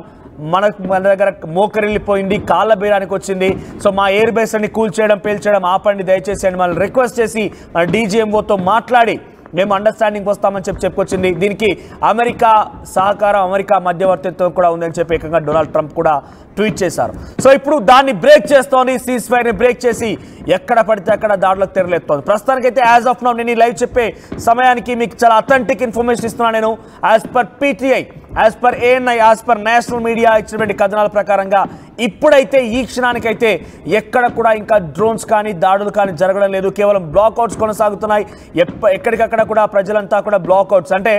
మన దగ్గర మోకరిల్లిపోయింది, కాళ్ళ బేరానికి వచ్చింది. సో మా ఎయిర్ బేస్ అని కూల్చేయడం పేల్చేయడం ఆపండి దయచేసి అని మనం రిక్వెస్ట్ చేసి మన డీజీఎంఓతో మాట్లాడి మేము అండర్స్టాండింగ్ వస్తామని చెప్పుకొచ్చింది. దీనికి అమెరికా సహకారం, అమెరికా మధ్యవర్తిత్వం కూడా ఉందని చెప్పి ఏకంగా డొనాల్డ్ ట్రంప్ కూడా ట్వీట్ చేశారు. సో ఇప్పుడు దాన్ని బ్రేక్ చేస్తోంది, సీజ్ ఫైర్ని బ్రేక్ చేసి ఎక్కడ పడితే అక్కడ దాడులకు తెరలేస్తోంది. ప్రస్తుతానికైతే యాజ్ ఆఫ్ నౌ నేను లైవ్ చెప్పే సమయానికి మీకు చాలా అథెంటిక్ ఇన్ఫర్మేషన్ ఇస్తున్నాను నేను. As per PTI, as per ANI, as per national media ఇచ్చినటువంటి కథనాల ప్రకారంగా ఇప్పుడైతే ఈ క్షణానికైతే ఎక్కడ కూడా ఇంకా డ్రోన్స్ కానీ దాడులు కానీ జరగడం లేదు. కేవలం బ్లాక్అవుట్స్ కొనసాగుతున్నాయి. ఎక్కడికక్కడ కూడా ప్రజలంతా కూడా బ్లాక్అవుట్స్ అంటే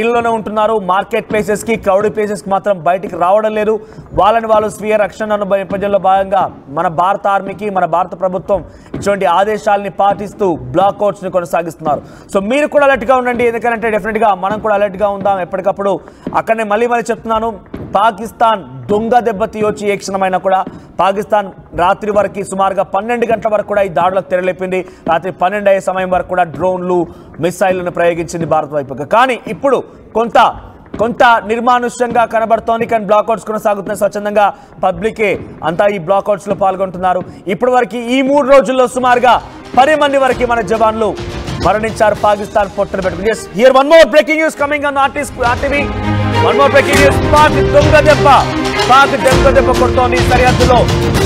ఇళ్లలోనే ఉంటున్నారు. మార్కెట్ ప్లేసెస్కి, క్రౌడ్ ప్లేసెస్కి మాత్రం బయటికి రావడం లేదు. వాళ్ళని వాళ్ళు స్వీయ రక్షణ నేపథ్యంలో భాగంగా మన భారత ఆర్మీకి, మన భారత ప్రభుత్వం ఇటువంటి ఆదేశాలని పాటిస్తూ బ్లాక్అవుట్స్ని కొనసాగిస్తున్నారు. సో మీరు కూడా అలర్ట్గా ఉండండి, ఎందుకంటే డెఫినెట్గా మనం కూడా అలర్ట్గా ఉందాం ఎప్పటికప్పుడు. అక్కడనే మళ్ళీ చెప్తున్నాను, పాకిస్తాన్ దొంగ దెబ్బ తీయొచ్చి ఏ క్షణమైనా కూడా. పాకిస్తాన్ రాత్రి వరకు సుమారుగా 12 గంటల వరకు కూడా ఈ దాడులకు తెరలేపింది. రాత్రి 12 అయ్యే సమయం వరకు కూడా డ్రోన్లు, మిసైళ్లను ప్రయోగించింది భారత్ వైపుగా. కానీ ఇప్పుడు కొంత నిర్మానుష్యంగా కనబడుతోంది. కానీ బ్లాక్అవుట్స్ కొనసాగుతున్నాయి. స్వచ్ఛందంగా పబ్లికే అంతా ఈ బ్లాక్అవుట్స్లో పాల్గొంటున్నారు. ఇప్పటి వరకు ఈ 3 రోజుల్లో సుమారుగా 10 మంది వరకు మన జవాన్లు మరణించారు పాకిస్తాన్ పొట్టను పెట్టుకుని. yes, here one more breaking news coming on RTV. One more breaking news. Pak దొంగ దెబ్బ కొడుతోంది. సరిహద్దులో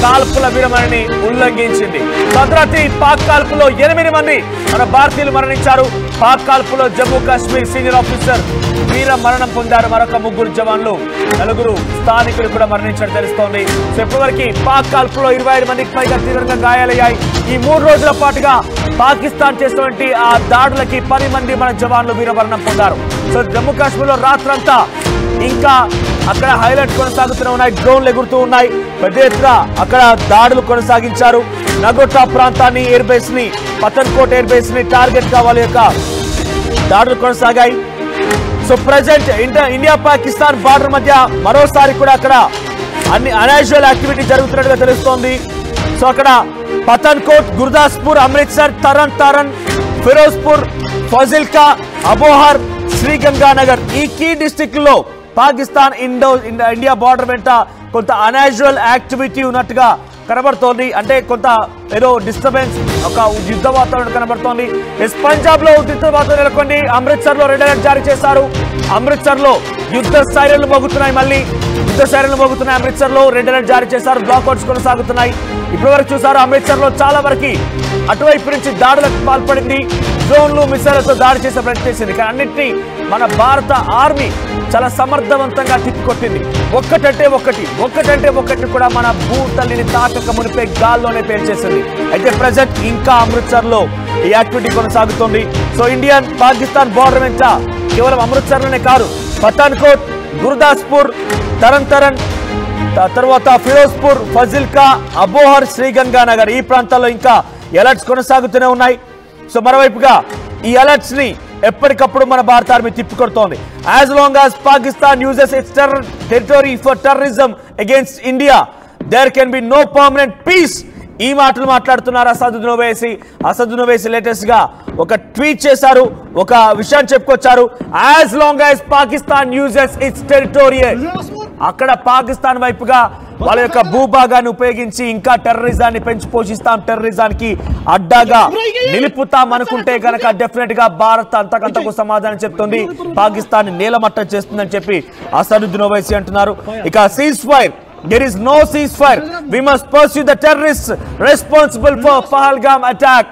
కాల్పుల విరమణని ఉల్లంఘించింది. భద్రాద్రి పాక్ కాల్పులో 8 మంది మన భారతీయులు మరణించారు. పాక్ కాల్పులో జమ్మూ కాశ్మీర్ సీనియర్ ఆఫీసర్ వీర మరణం పొందారు. మరొక 3 జవాన్లు, 4 స్థానికులు కూడా మరణించడం తెలుస్తోంది. సో ఇప్పటివరకు పాక్ కాల్పులో 25 మందికి పైగా తీవ్రంగా గాయాలయ్యాయి. ఈ 3 రోజుల పాటుగా పాకిస్తాన్ చేసినటువంటి ఆ దాడులకి 10 మంది మన జవాన్లు వీరమరణం పొందారు. సో జమ్మూ కాశ్మీర్లో రాత్రంతా ఇంకా అక్కడ హైలైట్ కొనసాగుతూనే ఉన్నాయి. డ్రోన్లు ఎగురుతూ ఉన్నాయి. పెద్ద ఎత్తున అక్కడ దాడులు కొనసాగించారు. నగోటా ప్రాంతాన్ని, ఎయిర్ బేస్ ని, పతన్కోట్ ఎయిర్ బేస్ ని టార్గెట్ గా వాళ్ళ యొక్క దాడులు కొనసాగాయి. So present India Pakistan border మధ్య మరోసారి కూడా అక్కడ అన్యాచురల్ యాక్టివిటీ జరుగుతున్నట్టుగా తెలుస్తోంది. సో అక్కడ పతన్కోట్, గుర్దాస్పూర్, అమృత్సర్, తరణ్, ఫిరోజ్పూర్, ఫజిల్కా, అబోహర్, శ్రీగంగానగర్ ఈ కీ డిస్ట్రిక్ట్ లో పాకిస్తాన్ ఇండియా బార్డర్ వెంట కొంత అన్యాచురల్ యాక్టివిటీ ఉన్నట్టుగా కనబడుతోంది. అంటే కొంత ఏదో డిస్టర్బెన్స్, ఒక యుద్ధ వాతావరణం కనబడుతోంది. పంజాబ్ లో యుద్ధ వాతావరణం నెలకొంది. అమృత్సర్ లో రెడ్ అలర్ట్ జారీ చేశారు. అమృత్సర్ లో యుద్ధ సైరన్లు మోగుతున్నాయి. మళ్ళీ యుద్ధ సైరన్లు మోగుతున్నాయి. అమృత్సర్ లో రెడ్ అలర్ట్ జారీ చేశారు. బ్లాక్అవుట్స్ కొనసాగుతున్నాయి. ఇప్పటి వరకు చూసారు అమృత్సర్ లో చాలా వరకు అటువైపు నుంచి దాడులకు పాల్పడింది. డ్రోన్లు, మిసైళ్లతో దాడి చేసే ప్రయత్నం చేసింది. కానీ అన్నింటినీ మన భారత ఆర్మీ చాలా సమర్థవంతంగా తిప్పికొట్టింది. ఒక్కటంటే ఒక్కటి కూడా మన భూతల్లిని తాకక మునిపే గాల్లోనే పేల్చేసింది. అయితే ప్రజెంట్ ఇంకా అమృత్సర్ లో ఈ యాక్టివిటీ కొనసాగుతోంది. సో ఇండియన్ పాకిస్తాన్ బార్డర్ వెంట కేవలం అమృత్సర్ లోనే కాదు, పఠాన్కోట్, గుర్దాస్పూర్, తరణ్, తర్వాత ఫిరోజ్పూర్, ఫజిల్కా, అబోహర్, శ్రీగంగానగర్ ఈ ప్రాంతాల్లో ఇంకా అలర్ట్స్ కొనసాగుతూనే ఉన్నాయి. సో మరోవైపుగా ఈ అలర్ట్స్ ని ఎప్పటికప్పుడు మన భారత ఆర్మీ తిప్పికొడుతోంది. As long as Pakistan uses its territory for terrorism against India, there can be no permanent peace ఈ మాటలు మాట్లాడుతున్నారు అసదుద్దీన్ ఓవైసీ లేటెస్ట్ గా ఒక ట్వీట్ చేశారు, ఒక విషయాన్ని చెప్పుకొచ్చారు. As long as Pakistan uses it's territorial, అక్కడ పాకిస్తాన్ వైపుగా వాళ్ళ యొక్క భూభాగాన్ని ఉపయోగించి ఇంకా టెర్రరిజాన్ని పెంచి పోషిస్తాం, టెర్రరిజానికి అడ్డాగా నిలుపుతాం అనుకుంటే కనుక డెఫినెట్ గా భారత్ అంతకంతకు సమాధానం చెప్తుంది, పాకిస్తాన్ నేలమట్టం చేస్తుందని చెప్పి అసదుద్దీన్ ఓవైసీ అంటున్నారు. ఇక cease fire, there is no ceasefire, we must pursue the terrorists responsible for Pahalgam attack.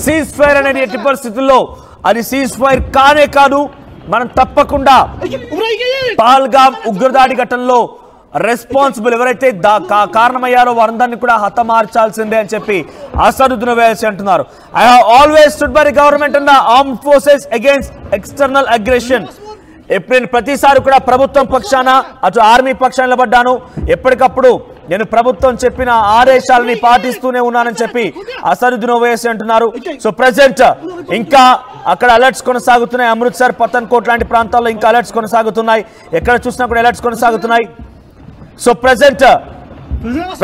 ceasefire అనేది ఎట్టి పరిస్థితుల్లో అది ceasefire కానే కాదు, మనం తప్పకుండా పహల్గామ్ ఉగ్రదాడి ఘటనలో రెస్పాన్సిబుల్ ఎవరైతే కారణమయ్యారో వారందరినీ కూడా హతమార్చాల్సిందే అని చెప్పి అసదుద్దీన్ ఓవైసీ అంటున్నారు. I have always stood by the government and the armed forces against external aggression. ఎప్పుడు ప్రతిసారి కూడా ప్రభుత్వం పక్షాన అటు ఆర్మీ పక్షాన నిలబడ్డాను, ఎప్పటికప్పుడు నేను ప్రభుత్వం చెప్పిన ఆదేశాలని పాటిస్తూనే ఉన్నానని చెప్పి అసదుద్దీన్ ఓవైసీ అంటున్నారు. సో ప్రెసెంట్ ఇంకా అక్కడ అలర్ట్స్ కొనసాగుతున్నాయి, అమృత్సర్, పతన్కోట్ లాంటి ప్రాంతాల్లో ఇంకా అలర్ట్స్ కొనసాగుతున్నాయి, ఎక్కడ చూసినా కూడా అలర్ట్స్ కొనసాగుతున్నాయి. సో ప్రెసెంట్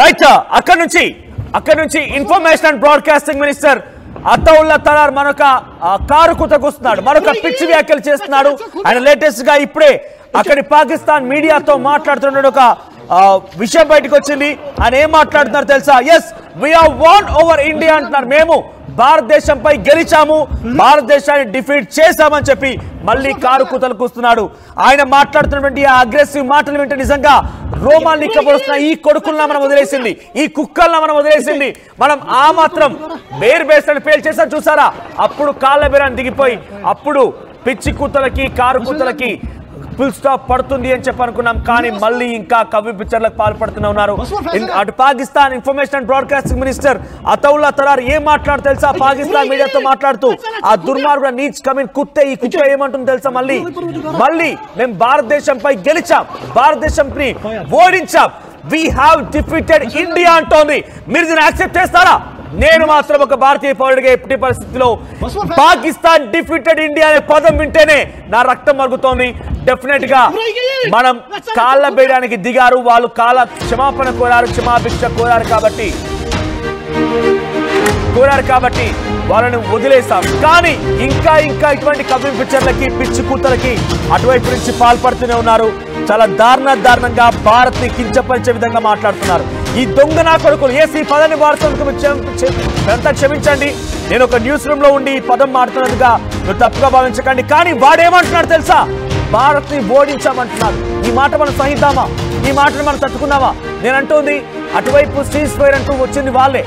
రైట్ అక్కడ నుంచి information and broadcasting minister అతౌల్లా Tarar మరొక కారు కుతకొస్తున్నాడు, మరొక పిచ్చి వ్యాఖ్యలు చేస్తున్నాడు. ఆయన లేటెస్ట్ గా ఇప్పుడే అక్కడి పాకిస్తాన్ మీడియాతో మాట్లాడుతున్న ఒక విషయం బయటకు వచ్చింది. ఆయన ఏం మాట్లాడుతున్నారు తెలుసా? Yes, we have won over India అంటున్నారు. మేము భారతదేశంపై గెలిచాము, భారతదేశాన్ని డిఫీట్ చేశామని చెప్పి మళ్ళీ కారు కూతలు కూస్తున్నాడు. ఆయన మాట్లాడుతున్నటువంటి ఆ అగ్రెసివ్ మాటలు వింటే నిజంగా రోమాలు నిక్కబడుతున్న ఈ కొడుకుల్లా మనం వదిలేసింది, ఈ కుక్కల్లా మనం వదిలేసింది. మనం ఆ మాత్రం బేర్ బేస్ని పేల్ చేసాం చూసారా, అప్పుడు కాళ్ళ బేరాన్ని దిగిపోయి అప్పుడు పిచ్చి కూతలకి కారు కూతలకి ఫుల్ స్టాప్ పడుతుంది అని చెప్పి అనుకున్నాం. కానీ మళ్ళీ ఇంకా కవి పిక్చర్లకు పాల్పడుతూనే ఉన్నారు. అటు Pakistan information and broadcasting minister అతౌల్లా Tarar ఏం మాట్లాడు తెలుసా? పాకిస్తాన్ మీడియాతో మాట్లాడుతూ ఆ దుర్మార్గుడు నీచ్ కమిన్ కుత్తే, ఈ కుత్తే ఏమంటుంది తెలుసా? మళ్ళీ మేము భారతదేశంపై గెలిచాం, భారతదేశంని ఓడించాం, వి హావ్ డిఫీటెడ్ ఇండియా అంటోంది. మీరు దీన్ని యాక్సెప్ట్ చేస్తారా? నేను మాత్రం ఒక భారతీయ పౌరుడిగా ఎప్పటి పరిస్థితిలో పాకిస్తాన్ డిఫీటెడ్ ఇండియా అనే పదం వింటేనే నా రక్తం మరుగుతోంది. డెఫినెట్ గా మనం కాళ్ళ బేయడానికి దిగారు, వాళ్ళు క్షమాపణ కోరారు, క్షమాభిక్ష కోరారు కాబట్టి వాళ్ళని వదిలేసాం. కానీ ఇంకా ఇటువంటి కవి పిక్చర్లకి పిచ్చి కూతలకి అటువైపు నుంచి పాల్పడుతూనే ఉన్నారు. చాలా దారుణంగా భారత్ ని కించపరిచే విధంగా మాట్లాడుతున్నారు ఈ దొంగ నా కొడుకులు. ఈ పదాన్ని వాడుతున్నందుకు క్షమించండి, నేను ఒక న్యూస్ రూమ్ లో ఉండి ఈ పదం మాడుతున్నట్టుగా మీరు తప్పుగా భావించకండి. కానీ వాడేమంటున్నాడు తెలుసా? భారత్ ని ఓడించామంటున్నారు. ఈ మాట మనం సహిద్దామా? ఈ మాటను మనం తట్టుకుందామా? నేను అంటుంది అటువైపు సీజ్ ఫైర్ అంటూ వచ్చింది వాళ్ళే.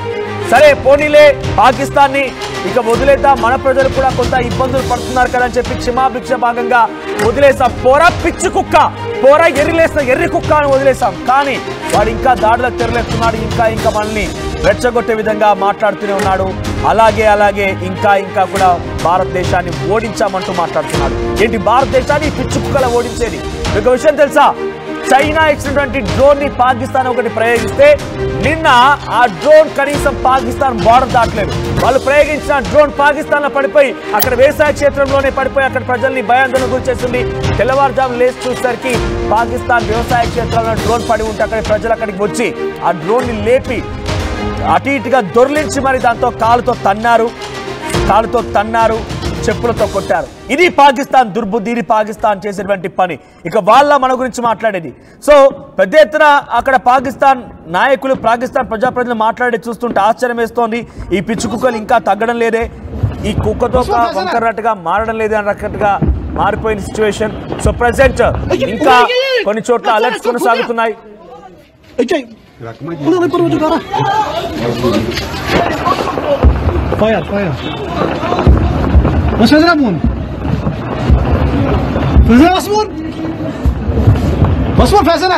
సరే పోనీలే, పాకిస్తాన్ ని ఇక వదిలేద్దాం, మన ప్రజలు కూడా కొంత ఇబ్బందులు పడుతున్నారు కదా అని చెప్పి క్షమాభిక్ష భాగంగా వదిలేసాం. పోరా పిచ్చి కుక్క, పోరా ఎర్రి కుక్క అని వదిలేసాం. కానీ వాడు ఇంకా దాడులకు తెరలేస్తున్నాడు, ఇంకా మనల్ని రెచ్చగొట్టే విధంగా మాట్లాడుతూనే ఉన్నాడు. అలాగే ఇంకా కూడా భారతదేశాన్ని ఓడించామంటూ మాట్లాడుతున్నాడు. ఏంటి భారతదేశాన్ని పిచ్చి కుక్కలా ఓడించేది? మీకు విషయం తెలుసా? చైనా ఇచ్చినటువంటి డ్రోన్ ని పాకిస్తాన్ ఒకటి ప్రయోగిస్తే నిన్న ఆ డ్రోన్ కనీసం పాకిస్తాన్ బార్డర్ దాటలేదు. వాళ్ళు ప్రయోగించిన డ్రోన్ పాకిస్తాన్ లో పడిపోయి అక్కడ వ్యవసాయ క్షేత్రంలోనే పడిపోయి అక్కడ ప్రజల్ని భయాందోళన గురిచేస్తుంది. తెల్లవారుజాము లేచి చూసేసరికి పాకిస్తాన్ వ్యవసాయ క్షేత్రంలో డ్రోన్ పడి ఉంటే అక్కడ ప్రజలు అక్కడికి వచ్చి ఆ డ్రోన్ ని లేపి అటు ఇటుగా దొర్లించి మరి దాంతో కాలుతో తన్నారు, చెప్పులతో కొట్టారు. ఇది పాకిస్తాన్ దుర్బుద్ధి, ఇది పాకిస్తాన్ చేసేటువంటి పని. ఇక వాళ్ళ మన గురించి మాట్లాడేది. సో పెద్ద ఎత్తున అక్కడ పాకిస్తాన్ నాయకులు, పాకిస్తాన్ ప్రజలు మాట్లాడి చూస్తుంటే ఆశ్చర్యం వేస్తోంది. ఈ పిచ్చి కుక్కలు ఇంకా తగ్గడం లేదే, ఈ కుక్కతో వంకరట్టుగా మారడం లేదే అన్నట్టుగా మారిపోయిన సిచ్యువేషన్. సో ప్రెసెంట్ ఇంకా కొన్ని చోట్ల అలర్ట్స్ కొనసాగుతున్నాయి. Was ist Ramon? Was war? Was war Faisal?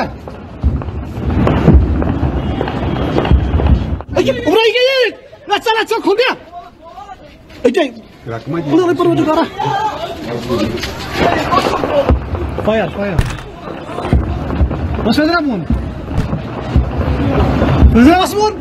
Umra geye. Let's khul diya. Ejay. Umra par wajh kara. Fire. Was ist Ramon? Was war?